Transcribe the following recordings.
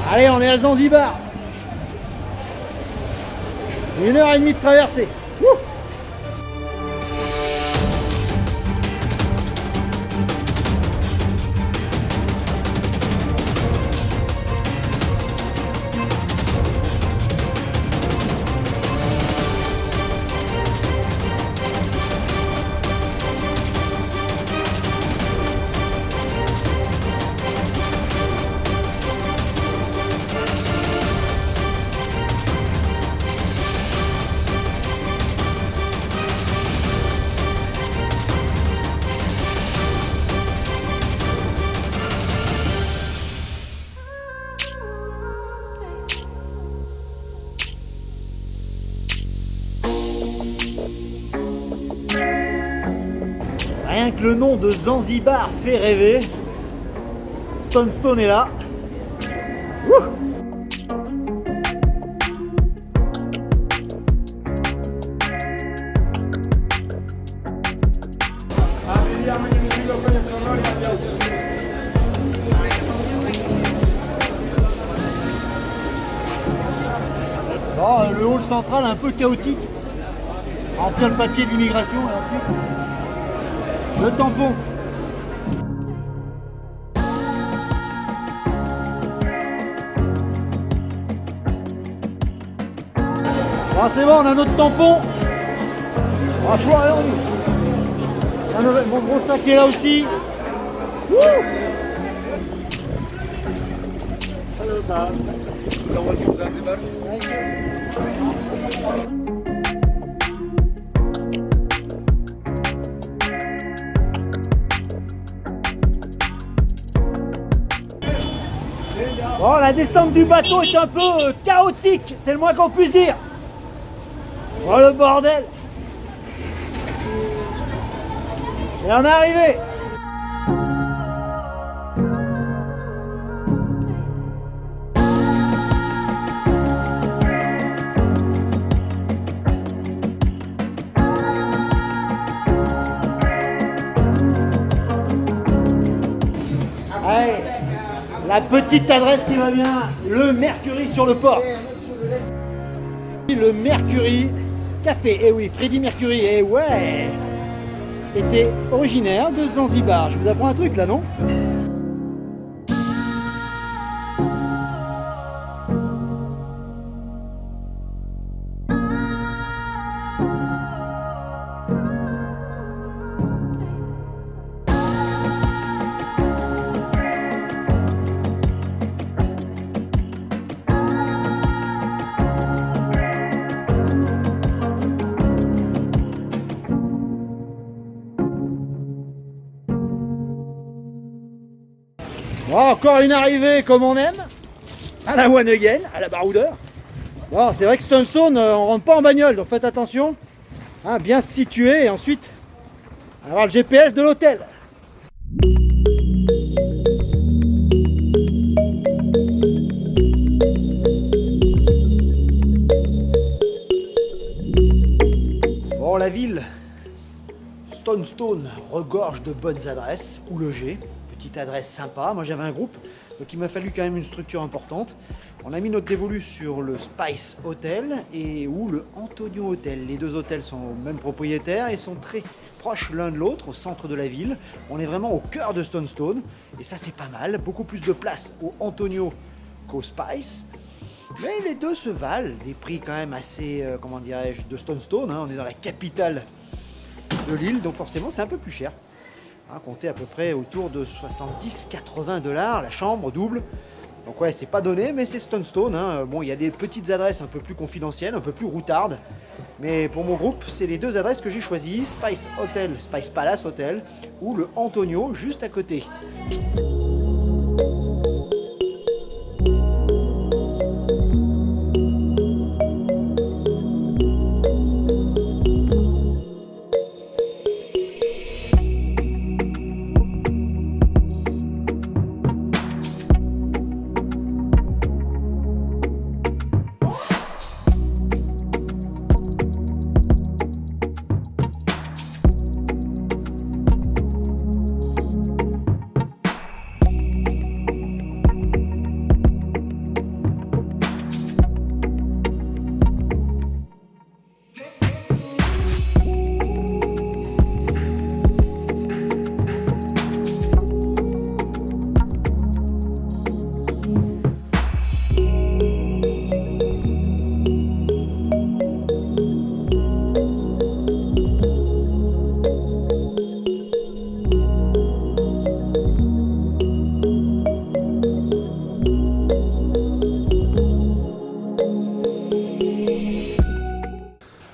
Allez, on est à Zanzibar. 1h30 de traversée. Wouh. Rien que le nom de Zanzibar fait rêver. Stone est là. Wouh. Bon, le hall central un peu chaotique. Remplir le papier d'immigration et ensuite le tampon. Bon, c'est bon, on a notre tampon. Franchement, mon gros sac est là aussi. Wouh. Hello, sir. Welcome to Zanzibar. Bon, la descente du bateau est un peu chaotique, c'est le moins qu'on puisse dire. Oh le bordel. Et on est arrivé. Allez, la petite adresse qui va bien, le Mercury sur le port. Le Mercury Café, et oui, Freddie Mercury, et ouais, était originaire de Zanzibar. Je vous apprends un truc là, non? Oh, encore une arrivée comme on aime, à la one again, à la baroudeur. Bon, c'est vrai que Stone, on rentre pas en bagnole, donc faites attention, hein, bien se situer et ensuite avoir le GPS de l'hôtel. Bon, la ville Stone regorge de bonnes adresses où loger. Petite adresse sympa, moi j'avais un groupe, donc il m'a fallu quand même une structure importante. On a mis notre dévolu sur le Spice Hotel ou le Antonio Hotel. Les deux hôtels sont au même propriétaire et sont très proches l'un de l'autre, au centre de la ville. On est vraiment au cœur de Stone, et ça c'est pas mal, beaucoup plus de place au Antonio qu'au Spice. Mais les deux se valent, des prix quand même assez, comment dirais-je, de Stone, hein. On est dans la capitale de l'île, donc forcément c'est un peu plus cher. Hein, comptez à peu près autour de 70-80 $, la chambre double. Donc ouais, c'est pas donné, mais c'est Stone. Hein. Bon, il y a des petites adresses un peu plus confidentielles, un peu plus routardes. Mais pour mon groupe, c'est les deux adresses que j'ai choisies. Spice Hotel, Spice Palace Hotel ou le Antonio, juste à côté.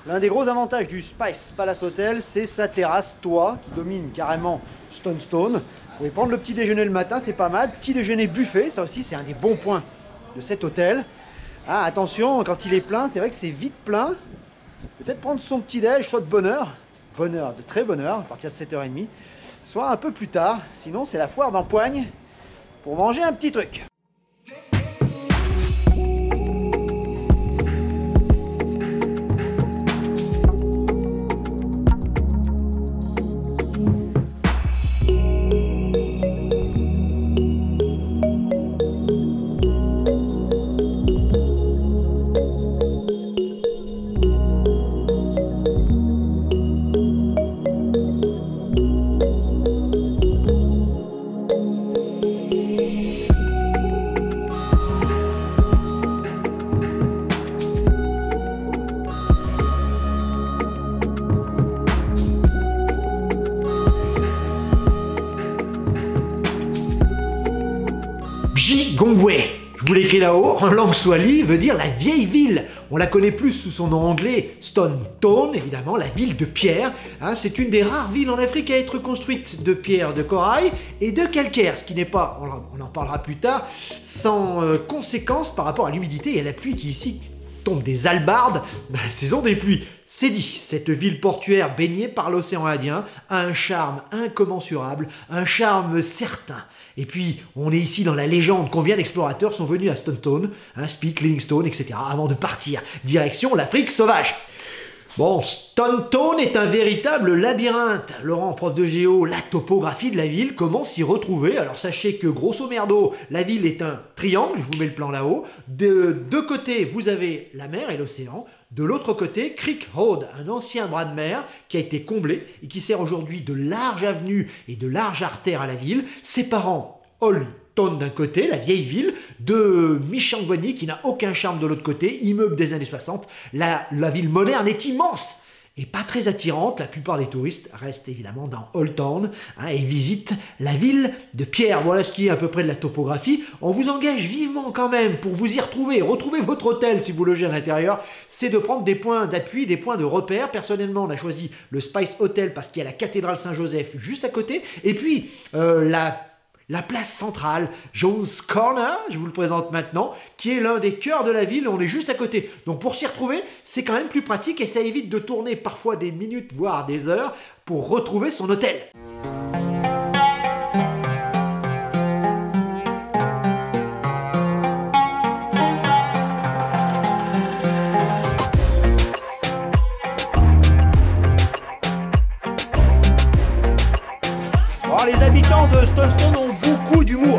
L'un des gros avantages du Spice Palace Hotel, c'est sa terrasse toit qui domine carrément Stonestone. Vous pouvez prendre le petit déjeuner le matin, c'est pas mal. Petit déjeuner buffet, ça aussi c'est un des bons points de cet hôtel. Ah, attention, quand il est plein, c'est vrai que c'est vite plein. Peut-être prendre son petit déj, soit de bonne heure, de très bonne heure, à partir de 7h30, soit un peu plus tard. Sinon, c'est la foire d'empoigne pour manger un petit truc. Bjigongwe, je vous l'écris là-haut, en langue swahili, veut dire la vieille ville. On la connaît plus sous son nom anglais, Stonestone, évidemment, la ville de pierre. Hein, c'est une des rares villes en Afrique à être construite de pierre de corail et de calcaire, ce qui n'est pas, on en parlera plus tard, sans conséquence par rapport à l'humidité et à la pluie qui ici tombe des hallebardes dans la saison des pluies. C'est dit, cette ville portuaire baignée par l'océan Indien a un charme incommensurable, un charme certain. Et puis, on est ici dans la légende. Combien d'explorateurs sont venus à Stonestone, Speke, Livingstone, etc., avant de partir, direction l'Afrique sauvage. Bon, Stonestone est un véritable labyrinthe. Laurent, prof de géo, la topographie de la ville, comment s'y retrouver? Alors sachez que grosso merdo, la ville est un triangle, je vous mets le plan là-haut. De deux côtés, vous avez la mer et l'océan. De l'autre côté, Creek Road, un ancien bras de mer qui a été comblé et qui sert aujourd'hui de large avenue et de large artère à la ville, séparant Old Town d'un côté, la vieille ville, de Michangwani qui n'a aucun charme de l'autre côté, immeuble des années 60. La ville moderne est immense et pas très attirante. La plupart des touristes restent évidemment dans Old Town et visitent la ville de pierre. Voilà ce qui est à peu près de la topographie. On vous engage vivement quand même pour vous y retrouver votre hôtel si vous logez à l'intérieur, c'est de prendre des points d'appui, des points de repère. Personnellement, on a choisi le Spice Hotel parce qu'il y a la cathédrale Saint-Joseph juste à côté. Et puis, la place centrale, Jones Corner, je vous le présente maintenant, qui est l'un des cœurs de la ville, on est juste à côté. Donc pour s'y retrouver, c'est quand même plus pratique et ça évite de tourner parfois des minutes, voire des heures, pour retrouver son hôtel. Alors, les habitants de Stonestone ont beaucoup d'humour.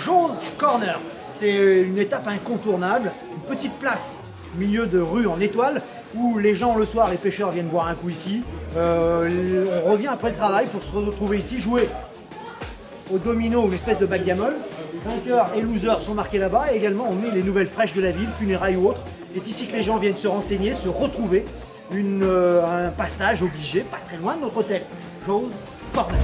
Jones Corner, c'est une étape incontournable, une petite place milieu de rue en étoile où les gens le soir, les pêcheurs viennent boire un coup ici. On revient après le travail pour se retrouver ici, jouer au domino, une espèce de backgammon. Vainqueurs et losers sont marqués là-bas et également on met les nouvelles fraîches de la ville, funérailles ou autres. C'est ici que les gens viennent se renseigner, se retrouver. Un passage obligé, pas très loin de notre hôtel, Jones Corner.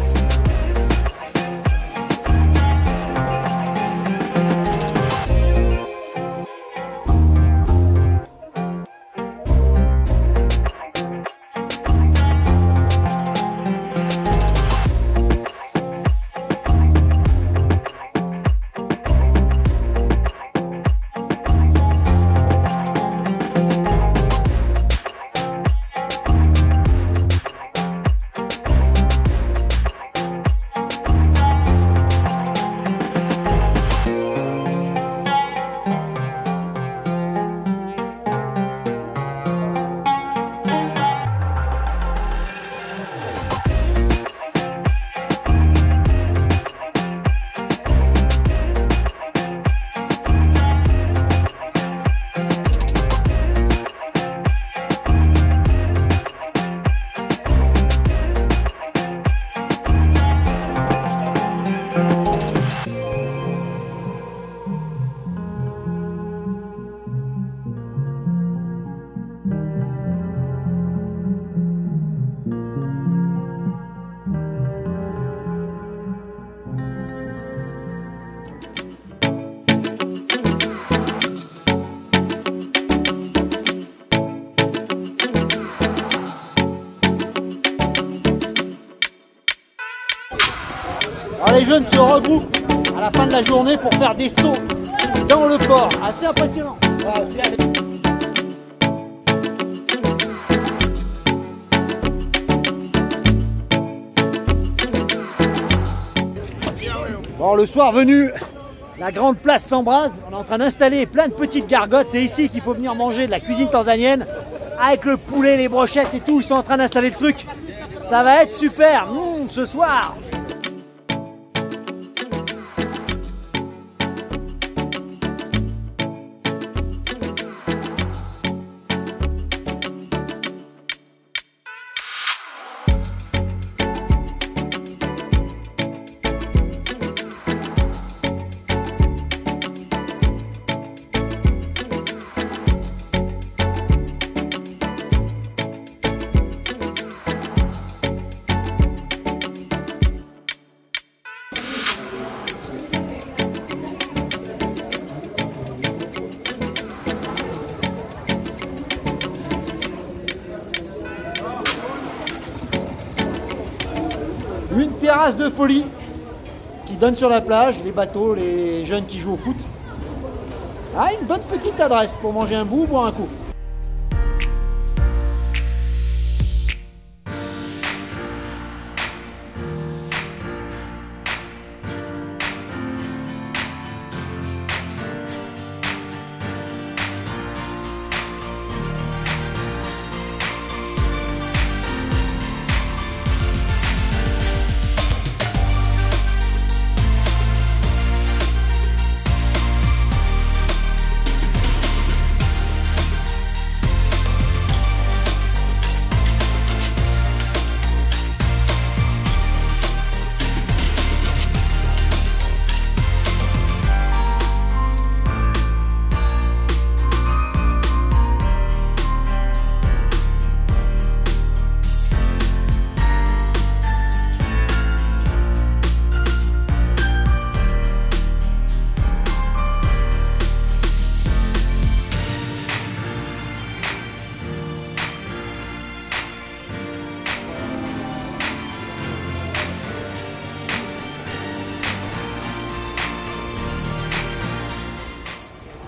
jeunes se regroupent à la fin de la journée pour faire des sauts dans le port. Assez impressionnant. Bon, le soir venu, la grande place s'embrase. On est en train d'installer plein de petites gargotes. C'est ici qu'il faut venir manger de la cuisine tanzanienne avec le poulet, les brochettes et tout. Ils sont en train d'installer le truc. Ça va être super ce soir. Une terrasse de folie qui donne sur la plage, les bateaux, les jeunes qui jouent au foot. Ah, une bonne petite adresse pour manger un bout ou boire un coup.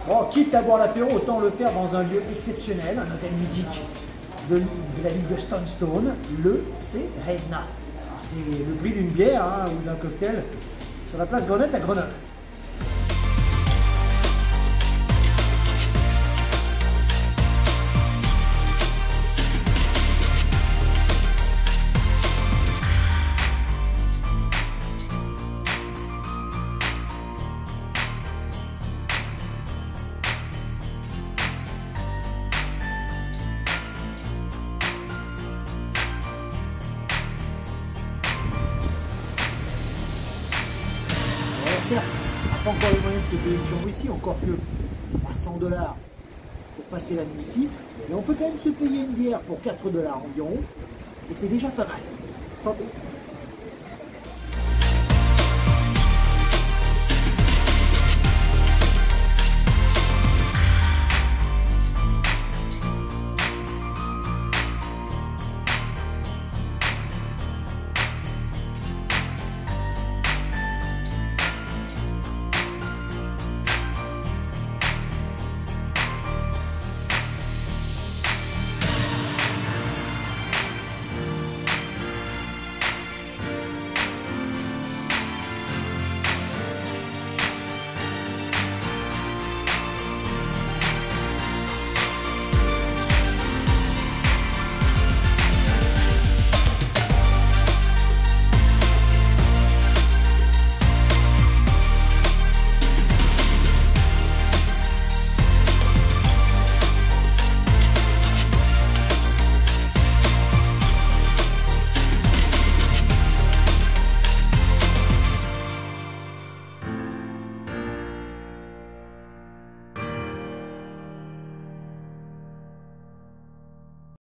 Bon, quitte à boire l'apéro, autant le faire dans un lieu exceptionnel, un hôtel mythique de la ville de Stonestone, le Serena. C'est le prix d'une bière ou d'un cocktail sur la place Grenette à Grenoble. Certes, on n'a pas encore les moyens de se payer une chambre ici, encore que 300 $ pour passer la nuit ici, mais on peut quand même se payer une bière pour 4 $ environ, et c'est déjà pas mal. Santé.